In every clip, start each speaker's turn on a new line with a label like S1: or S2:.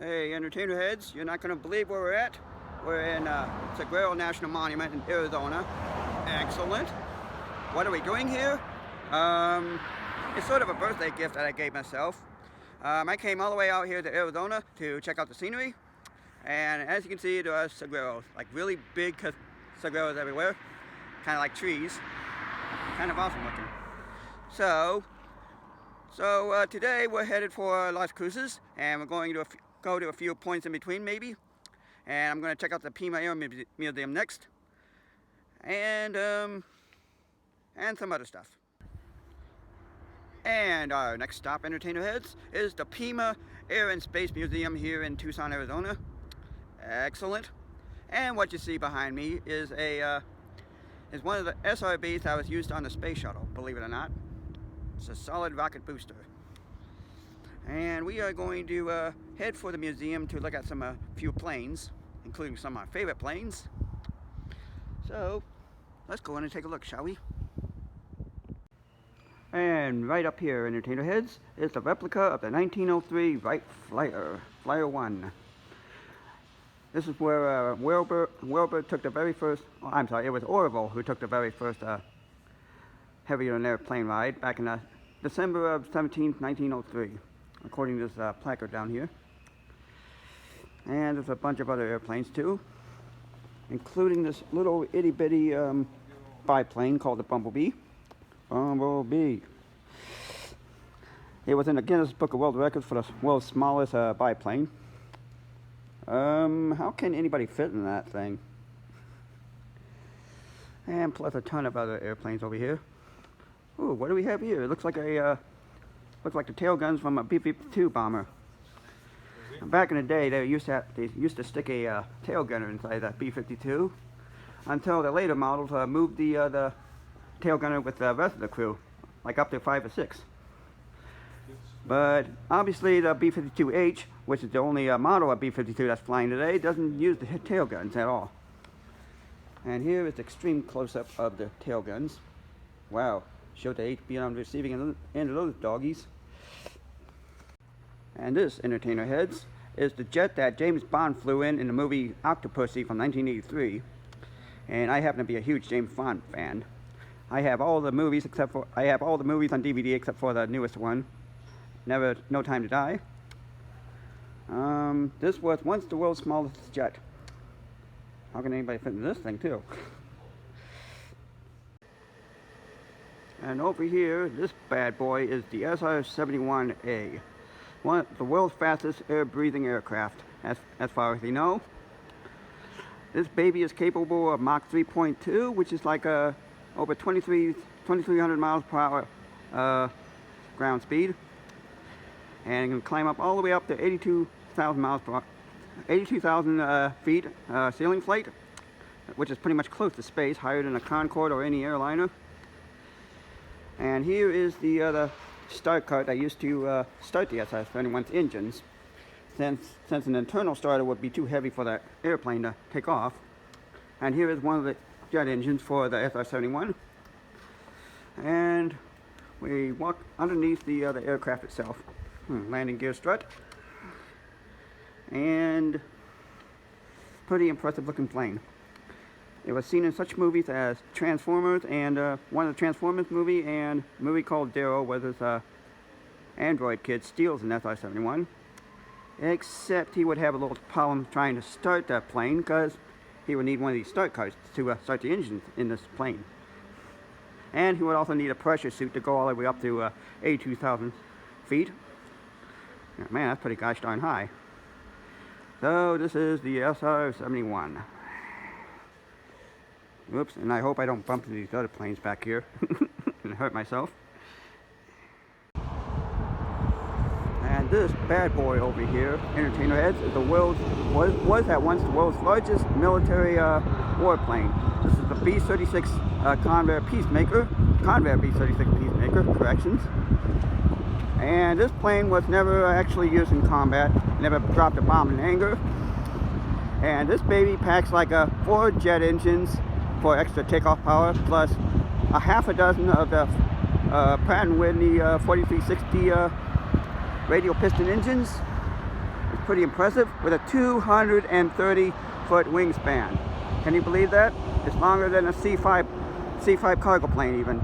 S1: Hey, entertainer heads, you're not going to believe where we're at. We're in Saguaro National Monument in Arizona. Excellent. What are we doing here? It's sort of a birthday gift that I gave myself. I came all the way out here to Arizona to check out the scenery. And as you can see, there are saguaros, like really big saguaros everywhere. Kind of like trees. Kind of awesome looking. So today we're headed for Las Cruces, and we're going to go to a few points in between maybe. And I'm going to check out the Pima Air Museum next. And some other stuff. And our next stop, entertainer heads, is the Pima Air and Space Museum here in Tucson, Arizona. Excellent. And what you see behind me is one of the SRBs that was used on the space shuttle, believe it or not. It's a solid rocket booster. And we are going to head for the museum to look at some few planes, including some of my favorite planes. So let's go in and take a look, shall we? And right up here, entertainer heads, is the replica of the 1903 Wright Flyer 1. This is where Wilbur took the very first, it was Orville who took the very first heavy-than-air plane ride back in December of 1903, according to this placard down here. And there's a bunch of other airplanes too, including this little itty-bitty biplane called the Bumblebee. It was in the Guinness Book of World Records for the world's smallest biplane. How can anybody fit in that thing? And plus a ton of other airplanes over here. Ooh, what do we have here? It looks like the tail guns from a B52 bomber. Back in the day, they used to stick a tail gunner inside that B52, until the later models moved the tail gunner with the rest of the crew, like up to 5 or 6. But obviously the B-52H, which is the only model of B-52 that's flying today, doesn't use the tail guns at all. And here is the extreme close-up of the tail guns. Wow, showed the HB on receiving end of those doggies. And this, entertainer heads, is the jet that James Bond flew in the movie Octopussy from 1983. And I happen to be a huge James Bond fan. I have all the movies on DVD except for the newest one, No Time to Die. This was once the world's smallest jet. How can anybody fit in this thing too? And over here, this bad boy is the SR-71A, one of the world's fastest air-breathing aircraft, as far as we know. This baby is capable of Mach 3.2, which is like over 2,300 miles per hour ground speed, and can climb up all the way up to 82,000 feet ceiling flight, which is pretty much close to space, higher than a Concorde or any airliner. And here is the start cart that used to start the SR-71's engines, since an internal starter would be too heavy for the airplane to take off. And here is one of the jet engines for the SR-71. And we walk underneath the aircraft itself. Landing gear strut. And pretty impressive looking plane. It was seen in such movies as Transformers, and one of the Transformers movie, and a movie called Darrow, where this android kid steals an SR-71. Except he would have a little problem trying to start that plane, because he would need one of these start carts to start the engine in this plane. And he would also need a pressure suit to go all the way up to 82,000 feet. Man, that's pretty gosh darn high. So this is the SR-71. Whoops, and I hope I don't bump into these other planes back here and hurt myself. And this bad boy over here, entertainer heads, is was at once the world's largest military warplane. This is the B-36 Convair Peacemaker, corrections. And this plane was never actually used in combat, never dropped a bomb in anger. And this baby packs like 4 jet engines for extra takeoff power, plus a half a dozen of the Pratt & Whitney 4360 radial piston engines. It's pretty impressive, with a 230-foot wingspan. Can you believe that? It's longer than a C5 cargo plane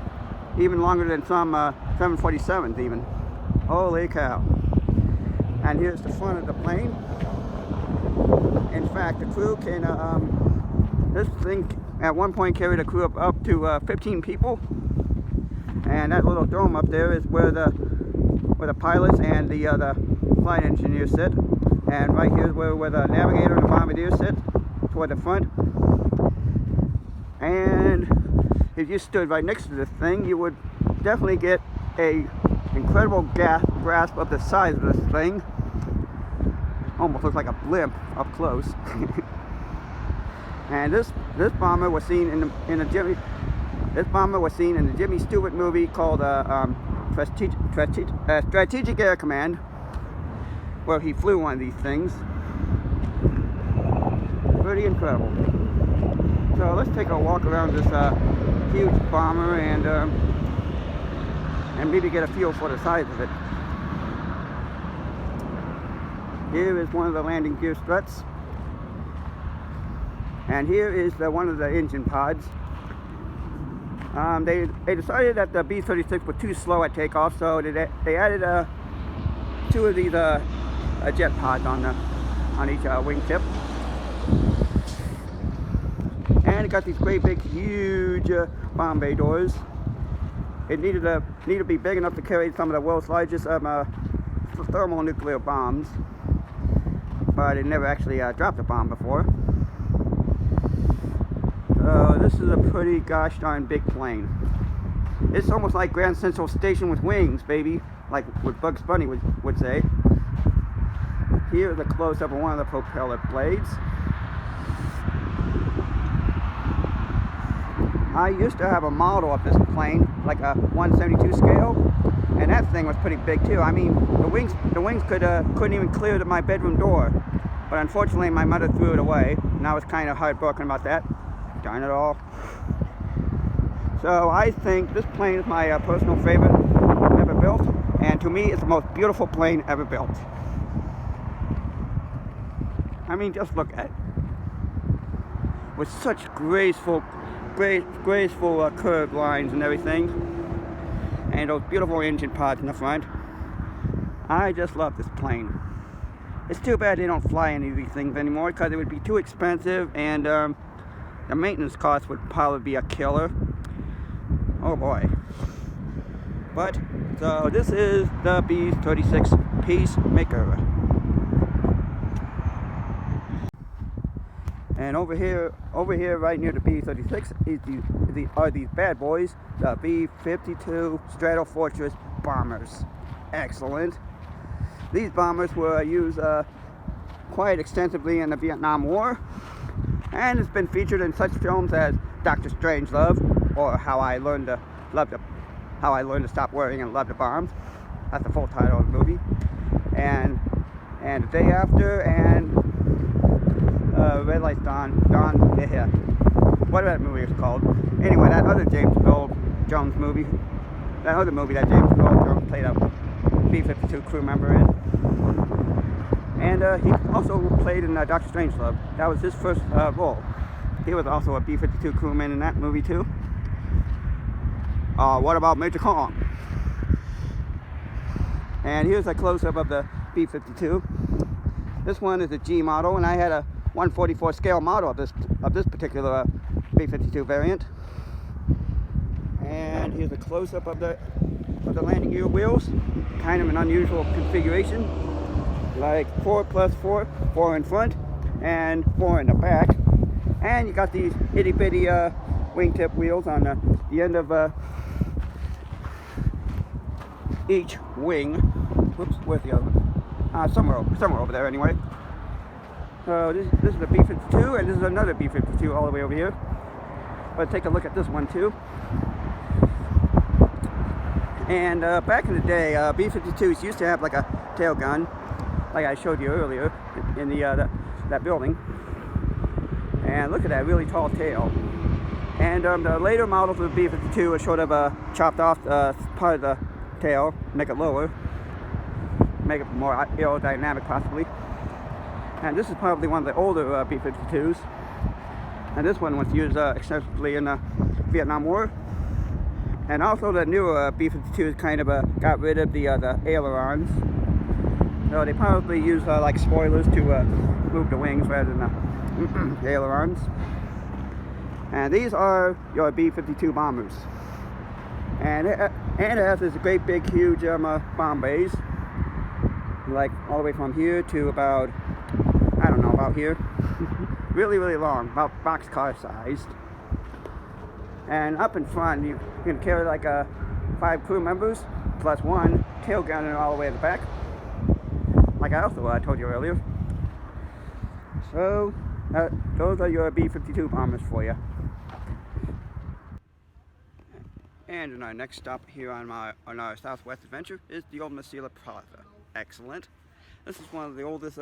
S1: even longer than some 747s even. Holy cow. And here's the front of the plane. In fact, the crew can, this thing at one point carried a crew of up to 15 people. And that little dome up there is where the pilots and the flight engineers sit. And right here is where the navigator and the bombardier sit, toward the front. And if you stood right next to this thing, you would definitely get a incredible grasp of the size of this thing. Almost looks like a blimp up close. And this bomber was seen in the Jimmy Stewart movie called Strategic Air Command, where he flew one of these things. Pretty incredible. So let's take a walk around this huge bomber and maybe get a feel for the size of it. Here is one of the landing gear struts, and here is one of the engine pods. They decided that the B-36 was too slow at takeoff, so they added 2 of these jet pods on each wingtip. And it got these great big huge bomb bay doors. It needed to be big enough to carry some of the world's largest thermonuclear bombs, but it never actually dropped a bomb before. So this is a pretty gosh darn big plane. It's almost like Grand Central Station with wings, baby, like what Bugs Bunny would say. Here's a close-up of one of the propeller blades. I used to have a model of this plane, like a 1/72 scale, and that thing was pretty big too. I mean, the wings couldn't even clear to my bedroom door, but unfortunately my mother threw it away, and I was kind of heartbroken about that. Darn it all. So I think this plane is my personal favorite ever built, and to me it's the most beautiful plane ever built. I mean, just look at it. With such graceful curved lines and everything, and those beautiful engine pods in the front. I just love this plane. It's too bad they don't fly any of these things anymore, because it would be too expensive, and the maintenance cost would probably be a killer. Oh boy. But so this is the B-36 Peacemaker. And over here right near the B-36 are these bad boys, the B52 Stratofortress Bombers. Excellent. These bombers were used quite extensively in the Vietnam War, and it's been featured in such films as Dr. Strangelove, or How I Learned to Stop Worrying and Love the Bombs. That's the full title of the movie. And The Day After, and Red Lights Dawn, yeah, whatever that movie is called. Anyway, that other James Earl Jones movie, that other movie that James Earl Jones played a B-52 crew member in. And he also played in Dr. Strangelove. That was his first role. He was also a B-52 crewman in that movie too. What about Major Kong? And here's a close-up of the B-52. This one is a G model, and I had a 1/44 scale model of this particular B-52 variant. And here's a close-up of the landing gear wheels. Kind of an unusual configuration, like 4+4, 4 in front and 4 in the back. And you got these itty-bitty wingtip wheels on the end of each wing. Whoops, where's the other one? Somewhere over there anyway. So this is the B-52, and this is another B-52 all the way over here. But take a look at this one too. And back in the day, B-52s used to have like a tail gun, like I showed you earlier in that building. And look at that really tall tail. And the later models of the B-52 sort of chopped off part of the tail, make it lower, make it more aerodynamic possibly. And this is probably one of the older B-52s. And this one was used extensively in the Vietnam War. And also the newer B-52s kind of got rid of the ailerons. So they probably use like spoilers to move the wings rather than the ailerons. And these are your B-52 bombers. And it has this great big huge bomb bays. Like all the way from here to about, I don't know, about here. Really, really long, about boxcar sized. And up in front, you can carry like 5 crew members, plus 1 tail gunner all the way at the back. Like I also told you earlier. So, those are your B-52 bombers for you. And in our next stop here on our Southwest adventure is the old Monsieur Plaza. Excellent. This is one of the oldest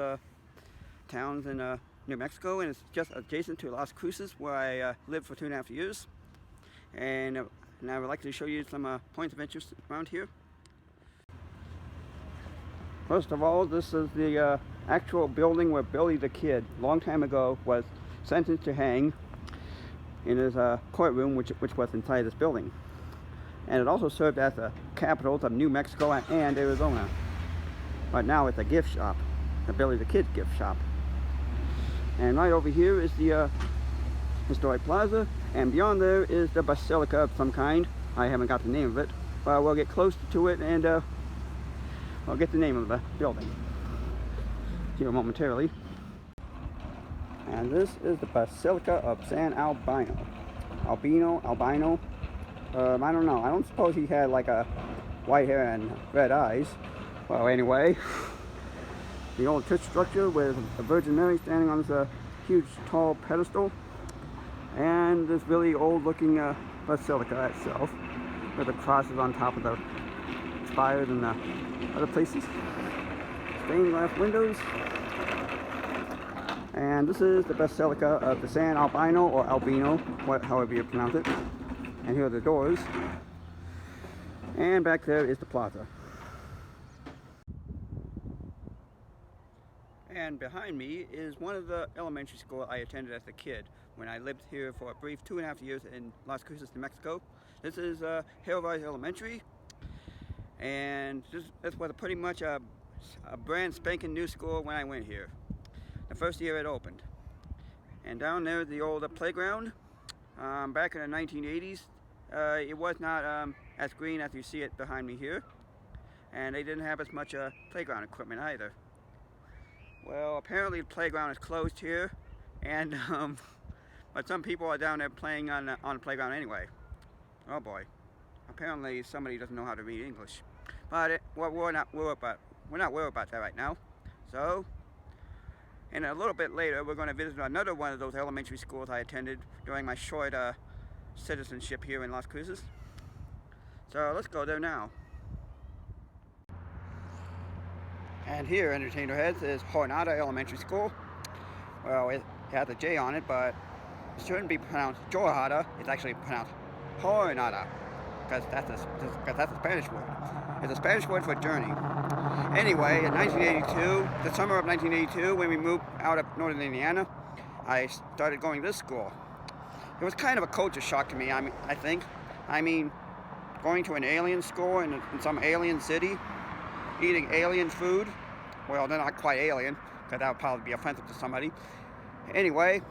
S1: towns in New Mexico, and it's just adjacent to Las Cruces, where I lived for 2.5 years. And I would like to show you some points of interest around here. First of all, this is the actual building where Billy the Kid, long time ago, was sentenced to hang in his courtroom, which was inside this building. And it also served as the capitals of New Mexico and Arizona. But now it's a gift shop, the Billy the Kid gift shop. And right over here is the historic plaza, and beyond there is the Basilica of some kind. I haven't got the name of it, but we'll get close to it and I'll get the name of the building here momentarily. And this is the Basilica of San Albino. Albino. I don't know. I don't suppose he had like a white hair and red eyes. Well, anyway, the old church structure with the Virgin Mary standing on this huge tall pedestal, and this really old-looking basilica itself, with the crosses on top of the spires and other places. Stained glass windows. And this is the Basilica of the San Albino, or Albino, however you pronounce it. And here are the doors. And back there is the plaza. And behind me is one of the elementary schools I attended as a kid when I lived here for a brief 2.5 years in Las Cruces, New Mexico. This is Hillville Elementary, and this was pretty much a brand spanking new school when I went here. The first year it opened. And down there is the old playground. Back in the 1980s, it was not as green as you see it behind me here, and they didn't have as much playground equipment either. Well, apparently the playground is closed here, and but some people are down there playing on the playground anyway. Oh boy, apparently somebody doesn't know how to read English. But we're not worried about that right now. So, and a little bit later, we're going to visit another one of those elementary schools I attended during my short citizenship here in Las Cruces. So let's go there now. And here, Entertainerhead, is Hornada Elementary School. Well, it has a J on it, but it shouldn't be pronounced Jorhada. It's actually pronounced Hornada, because that's a Spanish word. It's a Spanish word for journey. Anyway, in 1982, the summer of 1982, when we moved out of northern Indiana, I started going to this school. It was kind of a culture shock to me, I think. I mean, going to an alien school in some alien city, eating alien food. Well, they're not quite alien, because that would probably be offensive to somebody. Anyway,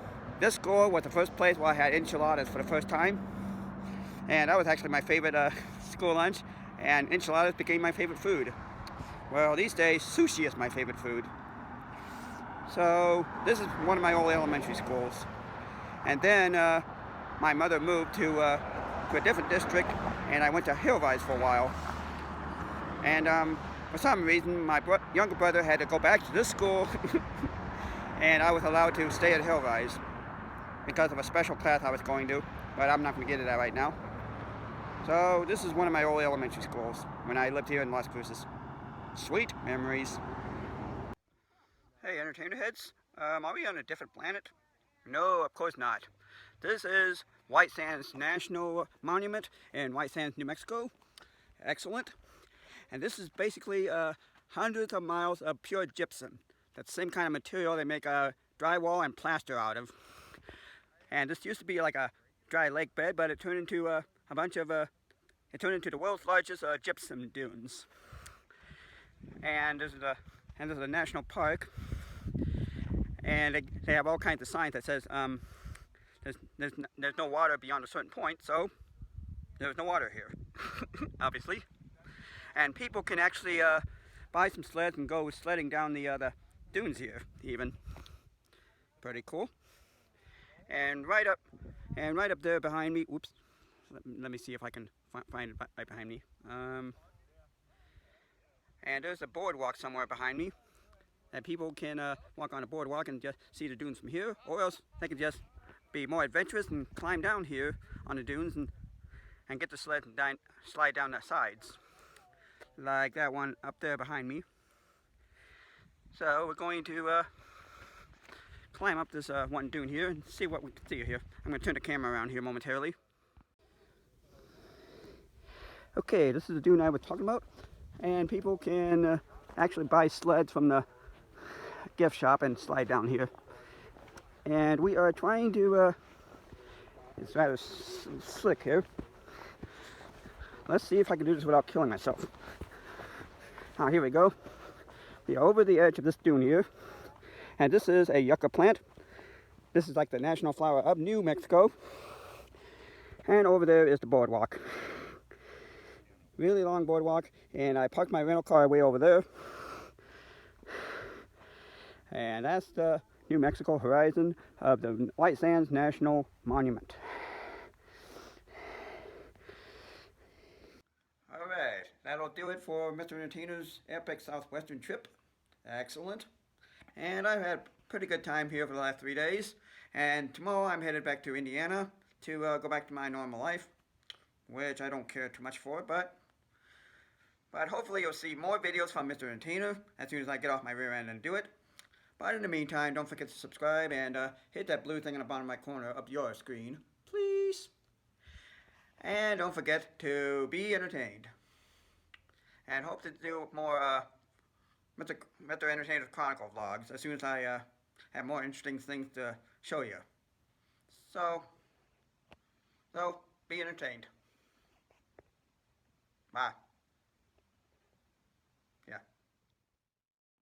S1: this school was the first place where I had enchiladas for the first time. And that was actually my favorite school lunch, and enchiladas became my favorite food. Well, these days, sushi is my favorite food. So, this is one of my old elementary schools. And then, my mother moved to a different district, and I went to Hillville for a while. And, for some reason, my younger brother had to go back to this school, and I was allowed to stay at Hillville because of a special class I was going to, but I'm not going to get into that right now. So this is one of my old elementary schools when I lived here in Las Cruces. Sweet memories. Hey, Entertainerheads, are we on a different planet? No, of course not. This is White Sands National Monument in White Sands, New Mexico. Excellent. And this is basically hundreds of miles of pure gypsum. That's the same kind of material they make drywall and plaster out of. And this used to be like a dry lake bed, but it turned into a bunch of it turned into the world's largest gypsum dunes. And this is a national park, and they have all kinds of signs that says there's no water beyond a certain point, so there's no water here, obviously. And people can actually buy some sleds and go sledding down the dunes here, even. Pretty cool. And right up there behind me. Whoops. Let me see if I can find it right behind me. And there's a boardwalk somewhere behind me that people can walk on a boardwalk and just see the dunes from here, or else they can just be more adventurous and climb down here on the dunes and get the sled and slide down the sides, like that one up there behind me. So we're going to climb up this one dune here and see what we can see here. I'm going to turn the camera around here momentarily. Okay, this is the dune I was talking about. And people can actually buy sleds from the gift shop and slide down here. And we are trying to, it's rather slick here. Let's see if I can do this without killing myself. Now here we go. We are over the edge of this dune here. And this is a yucca plant. This is like the national flower of New Mexico. And over there is the boardwalk. Really long boardwalk, and I parked my rental car way over there. And that's the New Mexico horizon of the White Sands National Monument. Alright, that'll do it for Mr. Entertainer's epic Southwestern trip. Excellent. And I've had a pretty good time here for the last 3 days. And tomorrow I'm headed back to Indiana to go back to my normal life, which I don't care too much for, but hopefully you'll see more videos from Mr. Entertainer as soon as I get off my rear end and do it. But in the meantime, don't forget to subscribe and hit that blue thing in the bottom right corner of your screen, please. And don't forget to be entertained. And hope to do more Mr. Entertainer's Chronicle vlogs as soon as I have more interesting things to show you. So be entertained. Bye.